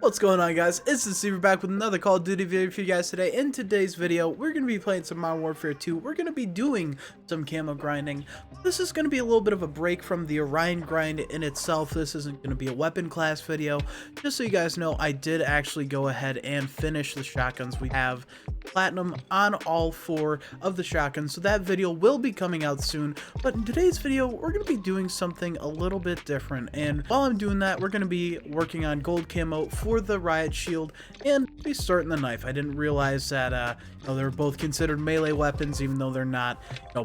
What's going on, guys? It's Deceiver back with another Call of Duty video for you guys today. In today's video, we're going to be playing some Modern Warfare 2. We're going to be doing some camo grinding. This is going to be a little bit of a break from the Orion grind in itself. This isn't going to be a weapon class video. Just so you guys know, I did actually go ahead and finish the shotguns. We have platinum on all 4 of the shotguns, so that video will be coming out soon. But in today's video, we're going to be doing something a little bit different. And while I'm doing that, we're going to be working on gold camo for the Riot shield and be starting the knife. I didn't realize that they're both considered melee weapons, even though they're not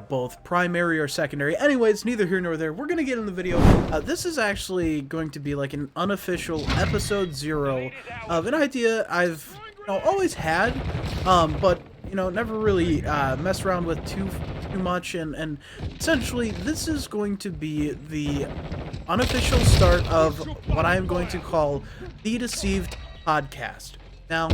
both primary or secondary. Anyways, neither here nor there. We're gonna get in the video. This is actually going to be like an unofficial episode 0 of an idea I've always had, but never really messed around with too much, and essentially this is going to be the unofficial start of what I am going to call the Deceived podcast. Now,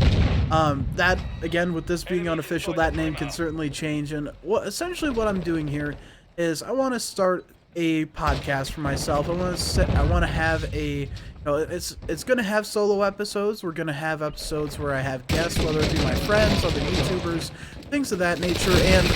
that, again, with this being unofficial, that name can certainly change, and essentially what I'm doing here is I want to start a podcast for myself. I want to have a, it's going to have solo episodes. We're going to have episodes where I have guests, whether it be my friends, other YouTubers, things of that nature, and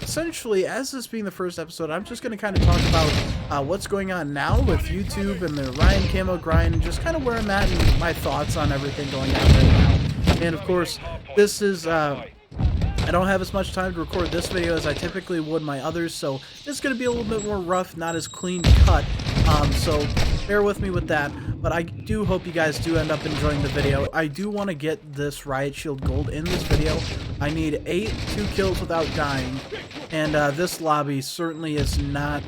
essentially, as this being the first episode, I'm just going to kind of talk about what's going on now with YouTube and the Ryan camo grind, and just kind of where I'm at and my thoughts on everything going on right now. And of course, this is, I don't have as much time to record this video as I typically would my others, so it's going to be a little bit more rough, not as clean cut, so bear with me with that. But I do hope you guys do end up enjoying the video. I do want to get this Riot Shield Gold in this video. I need 2 kills without dying, and this lobby certainly is not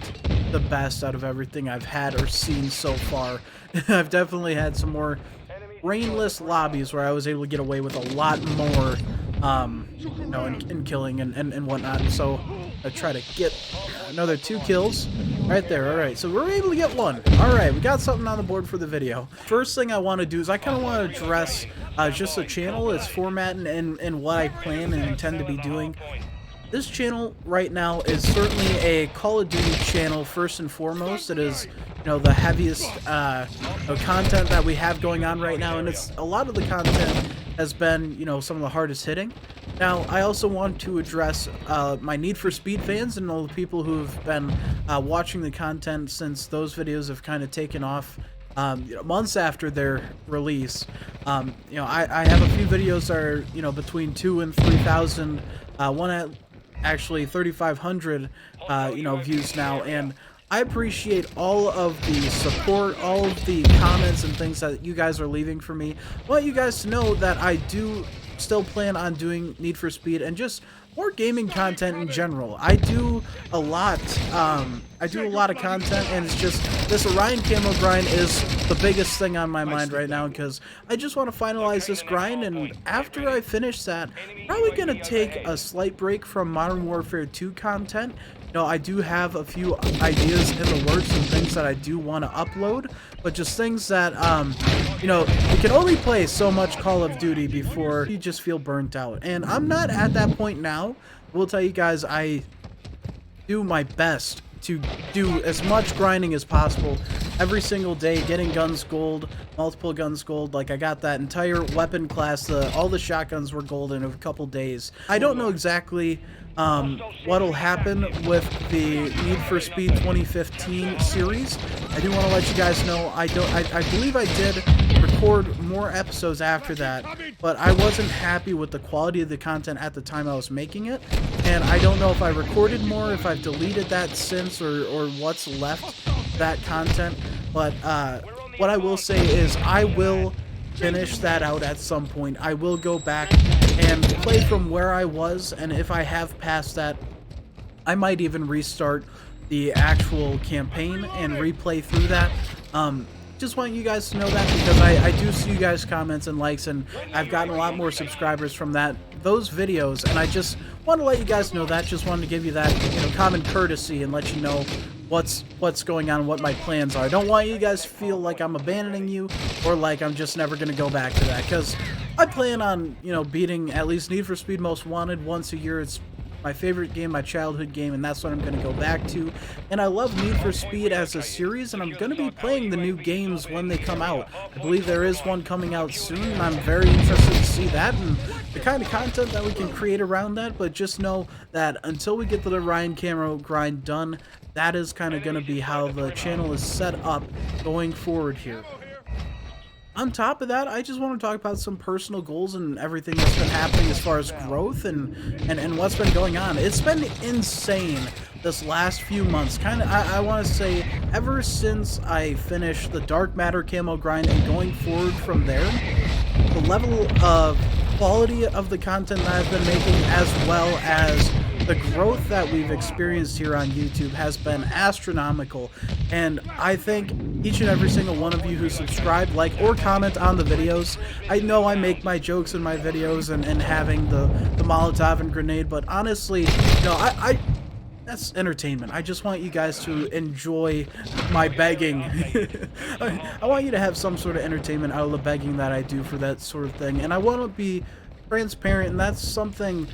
the best out of everything I've had or seen so far. I've definitely had some more rainless lobbies where I was able to get away with a lot more in killing and whatnot. So I try to get another 2 kills right there. All right, so we're able to get 1. All right, we got something on the board for the video. First thing I want to do is I kind of want to address just the channel, its format, and what I plan and intend to be doing. This channel right now is certainly a Call of Duty channel first and foremost. It is, the heaviest content that we have going on right now, and it's a lot of the content has been, some of the hardest hitting. Now, I also want to address my Need for Speed fans and all the people who've been watching the content since those videos have kind of taken off. Months after their release. I have a few videos that are, between 2,000 and 3,000. One at actually 3,500, views now, and I appreciate all of the support, all of the comments and things that you guys are leaving for me. I want you guys to know that I do still plan on doing Need for Speed and just more gaming content in general. I do a lot of content, and it's just this Orion camo grind is the biggest thing on my mind right now, because I just want to finalize this grind, and after I finish that, I'm probably going to take a slight break from Modern Warfare 2 content. I do have a few ideas in the works and things that I do want to upload, but just things that, you can only play so much Call of Duty before you just feel burnt out. And I'm not at that point now. I will tell you guys, I do my best to do as much grinding as possible every single day, getting guns gold, multiple guns gold. Like, I got that entire weapon class, all the shotguns were gold in a couple days. I don't know exactly what'll happen with the Need for Speed 2015 series. I do want to let you guys know I believe I did record more episodes after that, but I wasn't happy with the quality of the content at the time I was making it, and I don't know if I recorded more, if I've deleted that since, or what's left that content. But what I will say is I will finish that out at some point. I will go back and play from where I was, and if I have passed that, I might even restart the actual campaign and replay through that. Just want you guys to know that, because I do see you guys' comments and likes, and I've gotten a lot more subscribers from those videos, and I just want to let you guys know that. Just wanted to give you that common courtesy and let you know what's going on, what my plans are. I don't want you guys to feel like I'm abandoning you or like I'm just never going to go back to that, because I plan on beating at least Need for Speed Most Wanted once a year. It's my favorite game, my childhood game, and that's what I'm going to go back to. And I love Need for Speed as a series, and I'm going to be playing the new games when they come out. I believe there is one coming out soon, and I'm very interested to see that and the kind of content that we can create around that. But just know that until we get the Orion Camo grind done, that is kind of going to be how the channel is set up going forward here. On top of that, I just want to talk about some personal goals and everything that's been happening as far as growth and what's been going on. It's been insane this last few months. I want to say ever since I finished the Dark Matter Camo grind and going forward from there, the level of quality of the content that I've been making as well as the growth that we've experienced here on YouTube has been astronomical, and I thank each and every single one of you who subscribe, like, or comment on the videos. I know I make my jokes in my videos and having the Molotov and grenade, but honestly, you know, that's entertainment. I just want you guys to enjoy my begging. I want you to have some sort of entertainment out of the begging that I do for that sort of thing, and I want to be transparent, and that's something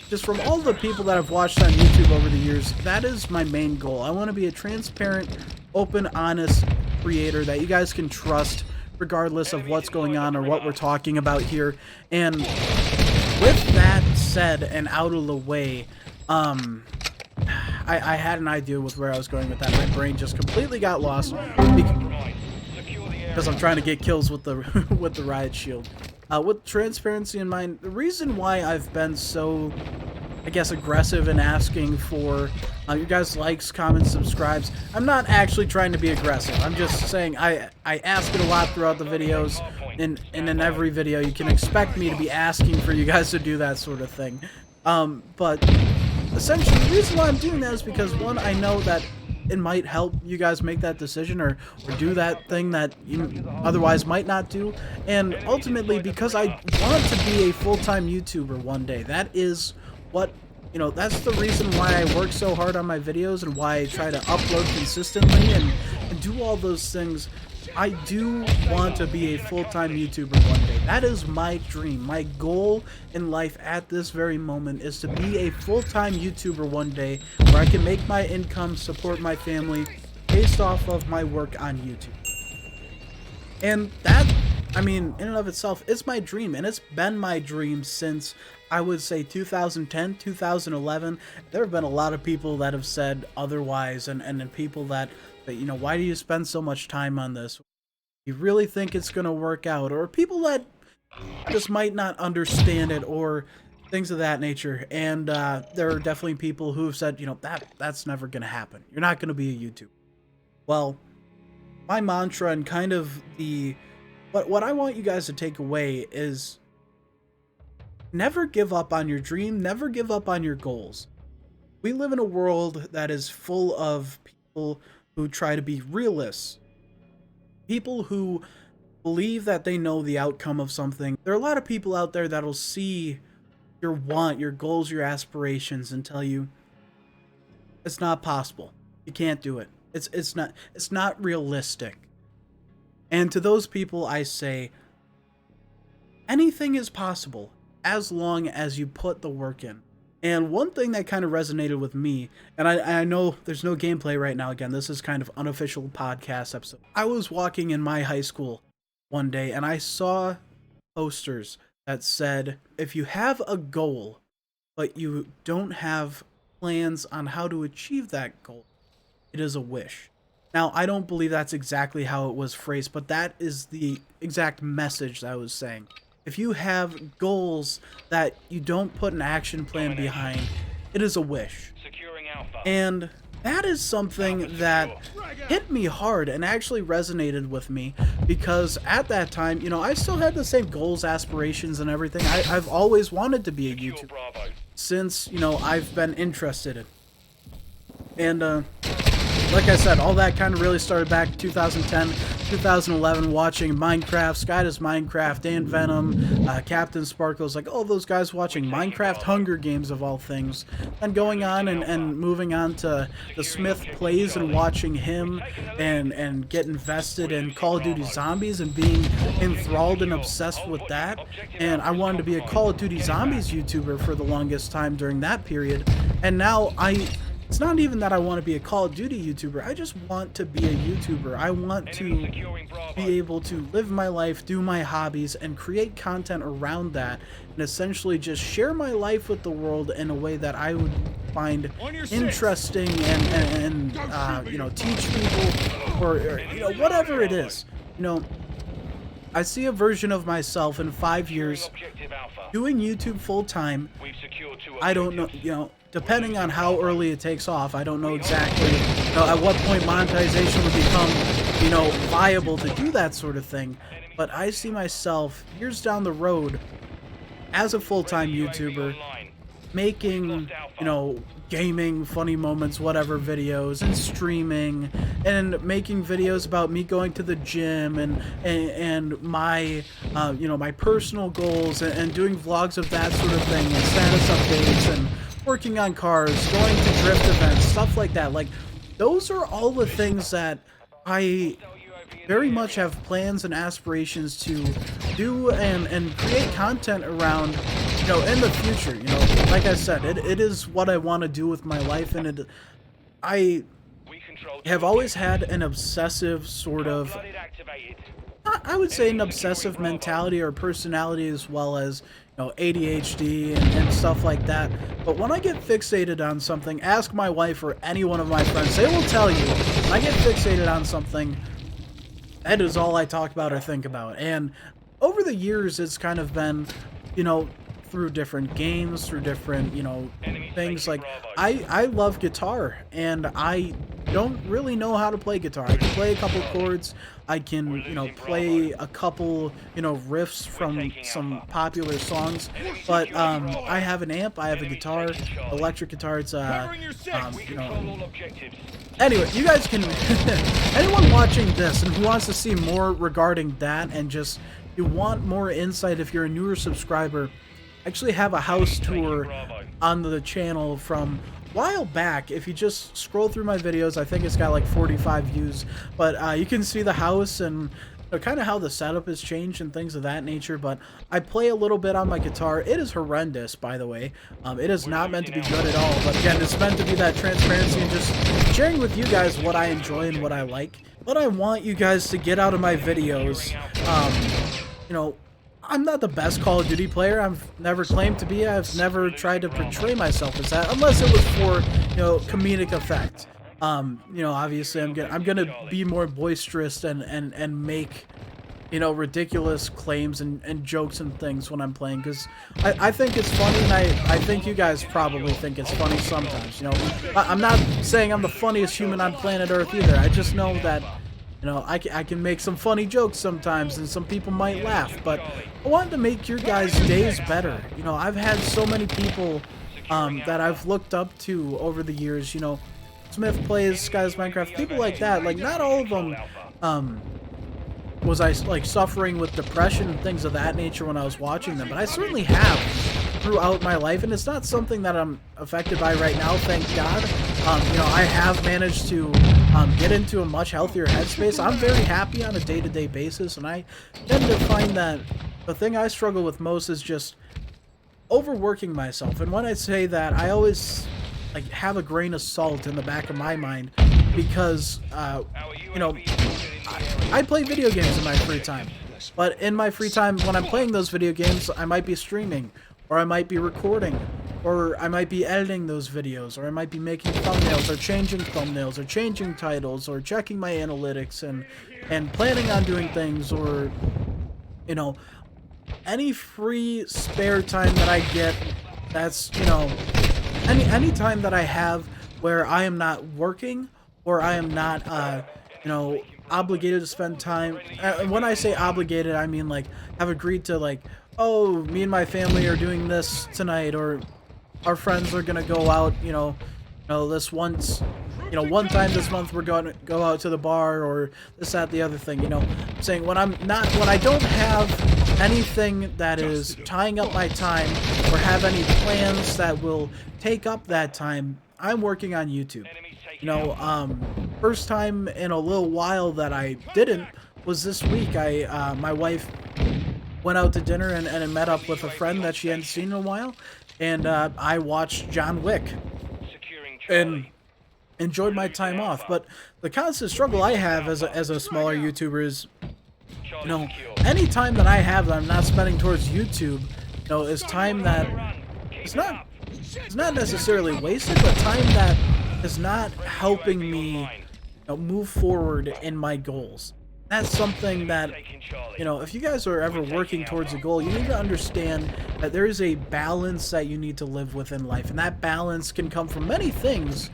just from all the people that I've watched on YouTube over the years, that is my main goal. I want to be a transparent, open, honest creator that you guys can trust regardless of what's going on or what we're talking about here. And with that said and out of the way, I had an idea with where I was going with that. My brain just completely got lost because I'm trying to get kills with the with the Riot shield. With transparency in mind, the reason why I've been so, I guess, aggressive in asking for your guys' likes, comments, subscribes, I'm not actually trying to be aggressive. I'm just saying I ask it a lot throughout the videos, and in every video you can expect me to be asking for you guys to do that sort of thing. But essentially the reason why I'm doing that is because, one, I know that it might help you guys make that decision or do that thing that you otherwise might not do, and ultimately because I want to be a full-time YouTuber one day. That is what, you know, that's the reason why I work so hard on my videos and why I try to upload consistently and do all those things. I do want to be a full-time YouTuber one day. That is my dream. My goal in life at this very moment is to be a full-time YouTuber one day where I can make my income, support my family based off of my work on YouTube. And that, I mean, in and of itself, it's my dream, and it's been my dream since, I would say, 2010, 2011. There have been a lot of people that have said otherwise, and people that, you know, why do you spend so much time on this? You really think it's going to work out? Or people that just might not understand it, or things of that nature. And there are definitely people who have said, you know, that's never going to happen. You're not going to be a YouTuber. Well, my mantra and kind of what I want you guys to take away is never give up on your dream, never give up on your goals. We live in a world that is full of people who try to be realists. People who believe that they know the outcome of something. There are a lot of people out there that'll see your want, your goals, your aspirations and tell you it's not possible. You can't do it. It's not realistic. And to those people I say, anything is possible as long as you put the work in. And one thing that kind of resonated with me, and I know there's no gameplay right now, again, this is kind of unofficial podcast episode. I was walking in my high school one day and I saw posters that said, if you have a goal, but you don't have plans on how to achieve that goal, it is a wish. Now, I don't believe that's exactly how it was phrased, but that is the exact message that I was saying. If you have goals that you don't put an action plan behind, it is a wish. And that is something that hit me hard and actually resonated with me, because at that time, you know, I still had the same goals, aspirations, and everything. I've always wanted to be a YouTuber since, you know, I've been interested in. And like I said, all that kind of really started back in 2010, 2011 watching Minecraft, Sky Does Minecraft, Dan Venom, Captain Sparkles, like all those guys watching Minecraft Hunger Games of all things, and going on and moving on to the Smith Plays and watching him and get invested in Call of Duty Zombies and being enthralled and obsessed with that. And I wanted to be a Call of Duty Zombies YouTuber for the longest time during that period, and now it's not even that I want to be a Call of Duty YouTuber, I just want to be a YouTuber. I want to be able to live my life, do my hobbies, and create content around that, and essentially just share my life with the world in a way that I would find interesting and you know, teach people, or you know, whatever it is. You know, I see a version of myself in 5 years doing YouTube full time. I don't know, you know, depending on how early it takes off, I don't know exactly, you know, at what point monetization would become, you know, viable to do that sort of thing. But I see myself years down the road as a full-time YouTuber making, you know, gaming, funny moments, whatever videos, and streaming, and making videos about me going to the gym and my you know, my personal goals, and doing vlogs of that sort of thing, and status updates, and working on cars, going to drift events, stuff like that. Like, those are all the things that I very much have plans and aspirations to do and create content around, you know, in the future. You know, like I said, it is what I want to do with my life, and I have always had an obsessive sort of, I would say, an obsessive mentality or personality, as well as, you know, ADHD and stuff like that. But when I get fixated on something, ask my wife or any one of my friends, they will tell you, when I get fixated on something, that is all I talk about or think about. And over the years, it's kind of been, you know, through different games, through different, you know, things. Like, I love guitar, and I don't really know how to play guitar. I can play a couple chords, I can, you know, play a couple, you know, riffs from some popular songs, but I have an amp, I have a guitar, electric guitar. It's you know, anyway, you guys can anyone watching this and who wants to see more regarding that, and just you want more insight, if you're a newer subscriber, I actually have a house tour on the channel from a while back. If you just scroll through my videos, I think it's got like 45 views, but you can see the house and kind of how the setup has changed and things of that nature. But I play a little bit on my guitar. It is horrendous, by the way. It is not meant to be good at all, but again, it's meant to be that transparency and just sharing with you guys what I enjoy and what I like. What I want you guys to get out of my videos, you know, I'm not the best Call of Duty player. I've never claimed to be. I've never tried to portray myself as that, unless it was for, you know, comedic effect. You know, obviously I'm gonna be more boisterous and make, you know, ridiculous claims and jokes and things when I'm playing, because I think it's funny, and I think you guys probably think it's funny sometimes. You know, I'm not saying I'm the funniest human on planet Earth either. I just know that, you know, I can make some funny jokes sometimes, and some people might laugh, but I wanted to make your guys' days better. You know, I've had so many people that I've looked up to over the years, you know, Smith Plays, Sky Does Minecraft, people like that. Like, not all of them was I, like, suffering with depression and things of that nature when I was watching them, but I certainly have throughout my life, and it's not something that I'm affected by right now, thank God. You know, I have managed to get into a much healthier headspace. I'm very happy on a day-to-day basis, and I tend to find that the thing I struggle with most is just overworking myself. And when I say that, I always, like, have a grain of salt in the back of my mind, because you know, I play video games in my free time, but in my free time when I'm playing those video games, I might be streaming, or I might be recording, or I might be editing those videos, or I might be making thumbnails, or changing thumbnails, or changing titles, or checking my analytics, and planning on doing things, or, you know, any free spare time that I get. That's, you know, any time that I have where I am not working, or I am not you know, obligated to spend time. When I say obligated, I mean, like, have agreed to, like, oh, me and my family are doing this tonight, or our friends are gonna go out, you know, this once, you know, one time this month we're going to go out to the bar, or this, that, the other thing, you know. I'm saying when I don't have anything that is tying up my time or have any plans that will take up that time, I'm working on YouTube. You know, first time in a little while that I didn't was this week. My wife went out to dinner and met up with a friend that she hadn't seen in a while, and I watched John Wick and enjoyed my time off. But the constant struggle I have as a smaller YouTuber is, you know, any time that I have that I'm not spending towards YouTube, you know, is time that it's not necessarily wasted, but time that is not helping me, you know, move forward in my goals. That's something that, you know, if you guys are ever working towards a goal, you need to understand that there is a balance that you need to live with in life, and that balance can come from many things,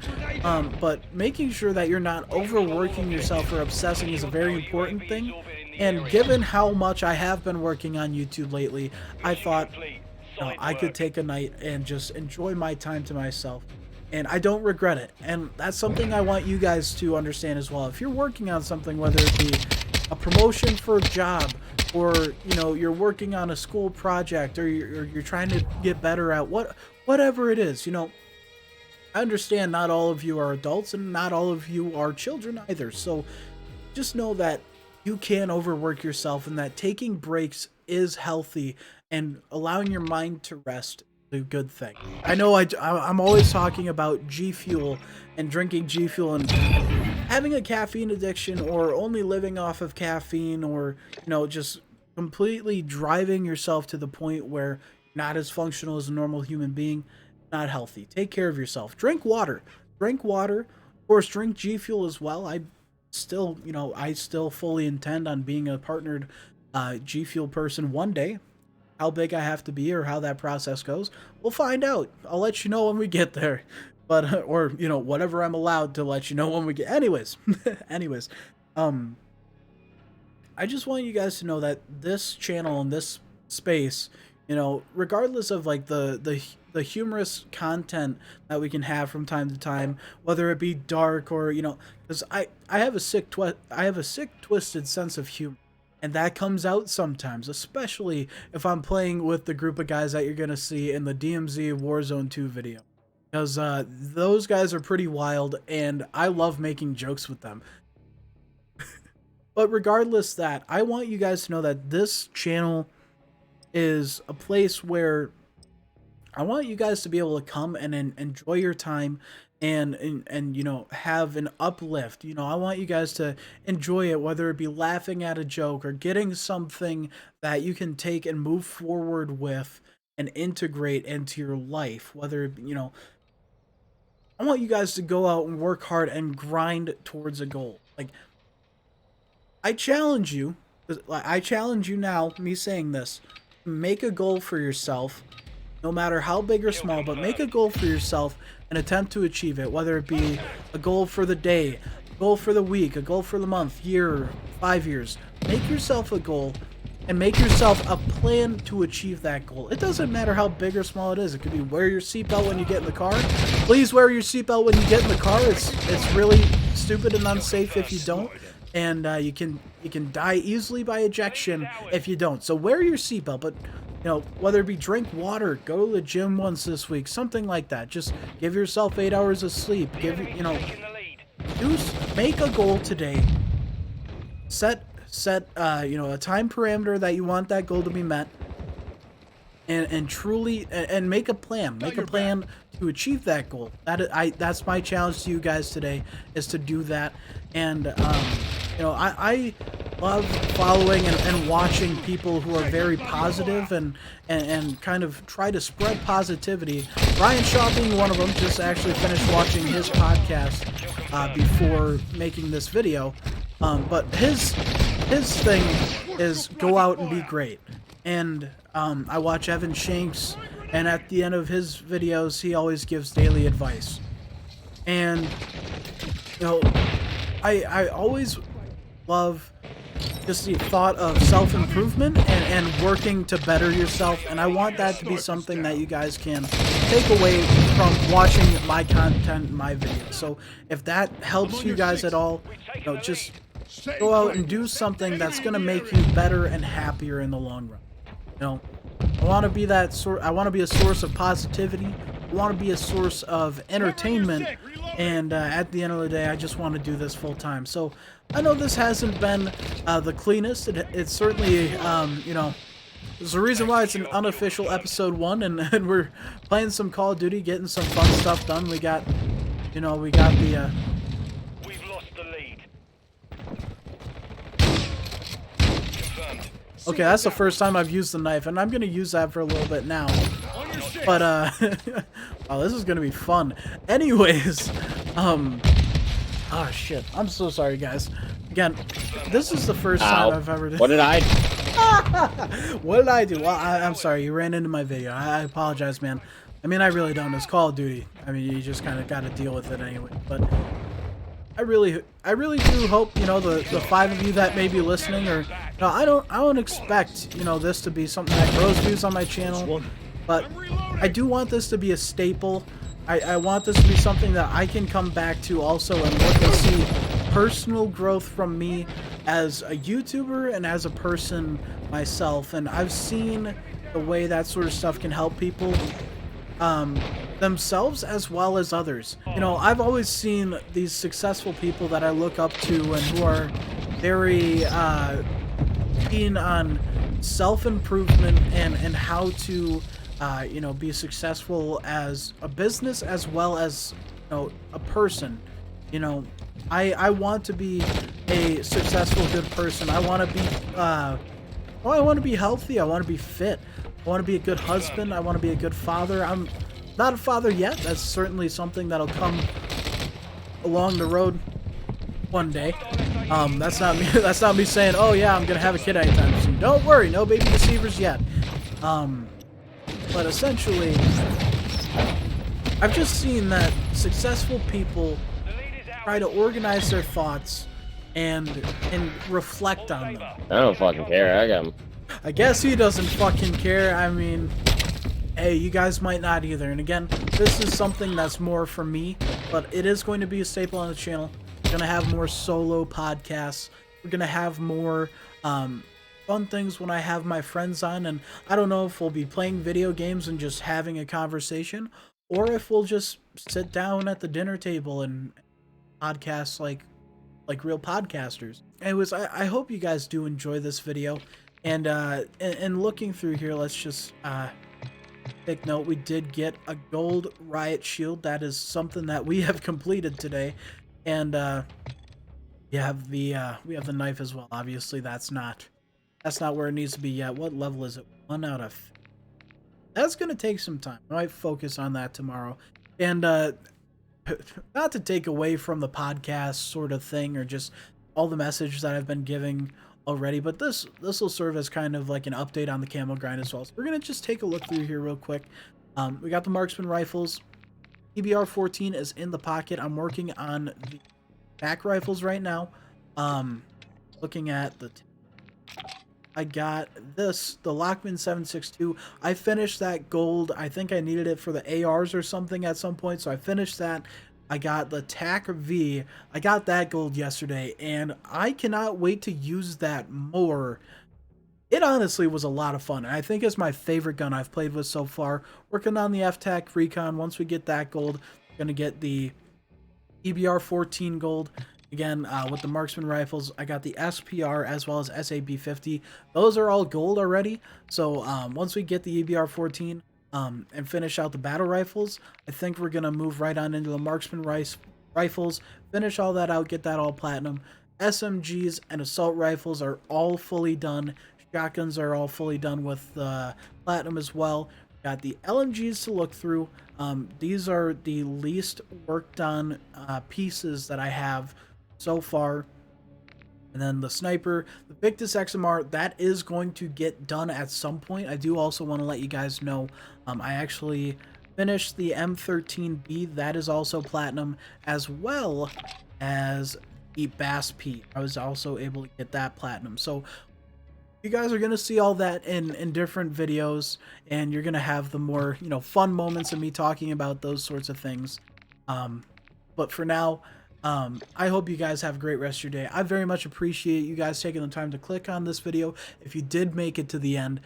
but making sure that you're not overworking yourself or obsessing is a very important thing. And given how much I have been working on YouTube lately, I thought, you know, I could take a night and just enjoy my time to myself. And I don't regret it. And that's something I want you guys to understand as well. If you're working on something, whether it be a promotion for a job, or, you know, you're working on a school project, or you're trying to get better at whatever it is, you know, I understand not all of you are adults and not all of you are children either. So just know that you can overwork yourself, and that taking breaks is healthy, and allowing your mind to rest is a good thing. I know I'm always talking about G Fuel and drinking G Fuel and having a caffeine addiction, or only living off of caffeine, or, you know, just completely driving yourself to the point where you're not as functional as a normal human being. Not healthy. Take care of yourself. Drink water. Drink water. Of course, drink G Fuel as well. I still fully intend on being a partnered G Fuel person one day. How big I have to be, or how that process goes, we'll find out. I'll let you know when we get there. But or, you know, whatever I'm allowed to let you know when we get. Anyways, I just want you guys to know that this channel and this space, you know, regardless of like the humorous content that we can have from time to time, whether it be dark or, you know, because I have a sick twisted sense of humor. And that comes out sometimes, especially if I'm playing with the group of guys that you're going to see in the DMZ Warzone 2 video. Because those guys are pretty wild, and I love making jokes with them. But regardless that, I want you guys to know that this channel is a place where I want you guys to be able to come and enjoy your time and you know, have an uplift. You know, I want you guys to enjoy it, whether it be laughing at a joke or getting something that you can take and move forward with and integrate into your life. Whether, you know, I want you guys to go out and work hard and grind towards a goal. Like, I challenge you now, me saying this, make a goal for yourself, no matter how big or small, but make a goal for yourself and attempt to achieve it, whether it be a goal for the day, a goal for the week, a goal for the month, year, 5 years. Make yourself a goal and make yourself a plan to achieve that goal. It doesn't matter how big or small it is. It could be wear your seatbelt when you get in the car. Please wear your seatbelt when you get in the car. It's really stupid and unsafe if you don't, and you can die easily by ejection if you don't. So wear your seatbelt, but, you know, whether it be drink water, go to the gym once this week, something like that. Just give yourself 8 hours of sleep. You know, make a goal today. Set you know, a time parameter that you want that goal to be met, and truly and make a plan. Make a plan to achieve that goal. That's my challenge to you guys today, is to do that. And you know, I love following and watching people who are very positive and kind of try to spread positivity. Ryan Shaw being one of them. Just actually finished watching his podcast before making this video. But his thing is go out and be great. And I watch Evan Shanks, and at the end of his videos, he always gives daily advice. And, you know, I always love just the thought of self-improvement and working to better yourself, and I want that to be something that you guys can take away from watching my content, my videos. So if that helps you guys at all, you know, just go out and do something that's going to make you better and happier in the long run. You know, I want to be that sort. I want to be a source of positivity. I want to be a source of entertainment. And at the end of the day, I just want to do this full time. So I know this hasn't been the cleanest. It's certainly, you know, there's a reason why it's an unofficial episode 1, and we're playing some Call of Duty, getting some fun stuff done. We got, you know, we got the. We've lost the lead. Okay, that's the first time I've used the knife, and I'm gonna use that for a little bit now. But oh, this is gonna be fun. Anyways, oh shit, I'm so sorry, guys. Again, this is the first time I've ever. What did I? What did I do? Well, I'm sorry, you ran into my video. I apologize, man. I mean, I really don't. It's Call of Duty. I mean, you just kind of got to deal with it anyway. But I really do hope, you know, the 5 of you that may be listening, or no, I don't expect, you know, this to be something that grows views on my channel, but I do want this to be a staple. I want this to be something that I can come back to also and look and see personal growth from me as a YouTuber and as a person myself. And I've seen the way that sort of stuff can help people themselves as well as others. You know, I've always seen these successful people that I look up to and who are very keen on self-improvement and how to you know, be successful as a business as well as, you know, a person. You know, I want to be a successful, good person. I want to be well, I want to be healthy. I want to be fit. I want to be a good husband. I want to be a good father. I'm not a father yet. That's certainly something that'll come along the road one day. That's not me. That's not me saying, oh yeah, I'm gonna have a kid anytime soon. Don't worry, no baby deceivers yet. But essentially, I've just seen that successful people try to organize their thoughts and reflect on them. I don't fucking care. I got 'em. I guess he doesn't fucking care. I mean, hey, you guys might not either. And again, this is something that's more for me, but it is going to be a staple on the channel. We're going to have more solo podcasts. We're going to have more fun things when I have my friends on. And I don't know if we'll be playing video games and just having a conversation, or if we'll just sit down at the dinner table and podcast like real podcasters. Anyways, I hope you guys do enjoy this video. And looking through here, let's just take note. We did get a gold Riot shield. That is something that we have completed today. And we have the knife as well. Obviously, that's not where it needs to be yet. What level is it? 1 out of 50. That's gonna take some time. I might focus on that tomorrow. And not to take away from the podcast sort of thing, or just all the message that I've been giving already, but this will serve as kind of like an update on the camo grind as well. So we're gonna just take a look through here real quick. We got the marksman rifles. EBR-14 is in the pocket. I'm working on the back rifles right now. Looking at the I got this, the Lockman 7.62. I finished that gold. I think I needed it for the ARs or something at some point, so I finished that. I got the TAC V. I got that gold yesterday, and I cannot wait to use that more. It honestly was a lot of fun, and I think it's my favorite gun I've played with so far. Working on the FTAC Recon. Once we get that gold, I'm going to get the EBR-14 gold. Again, with the marksman rifles, I got the SPR as well as SAB-50. Those are all gold already. So once we get the EBR-14 and finish out the battle rifles, I think we're going to move right on into the marksman rifles, finish all that out, get that all platinum. SMGs and assault rifles are all fully done. Shotguns are all fully done with platinum as well. Got the LMGs to look through. These are the least worked on pieces that I have so far. And then the sniper, the Victus XMR, that is going to get done at some point. I do also want to let you guys know, I actually finished the M13B. That is also platinum, as well as beat Bass Pete. I was also able to get that platinum. So you guys are going to see all that in different videos, and you're going to have the more, you know, fun moments of me talking about those sorts of things. But for now, I hope you guys have a great rest of your day. I very much appreciate you guys taking the time to click on this video. If you did make it to the end,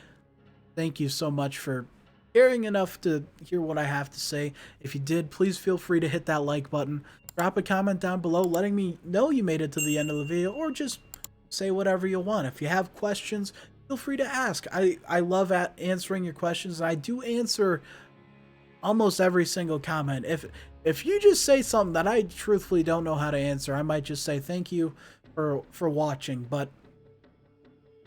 thank you so much for caring enough to hear what I have to say. If you did, please feel free to hit that like button. Drop a comment down below letting me know you made it to the end of the video, or just say whatever you want. If you have questions, feel free to ask. I love answering your questions, and I do answer almost every single comment. If you just say something that I truthfully don't know how to answer, I might just say thank you for watching. But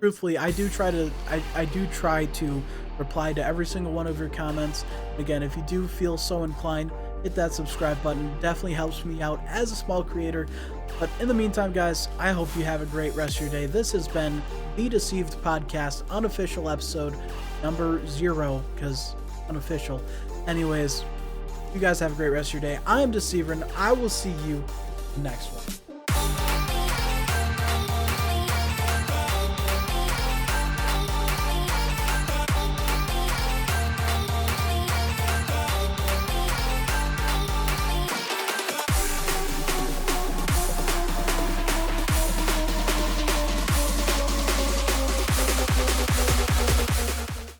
truthfully, I do try to reply to every single one of your comments. Again, if you do feel so inclined, hit that subscribe button. Definitely helps me out as a small creator. But in the meantime, guys, I hope you have a great rest of your day. This has been the Deceived Podcast, unofficial episode number 0, because unofficial. Anyways, you guys have a great rest of your day. I am Deceiver, and I will see you next one.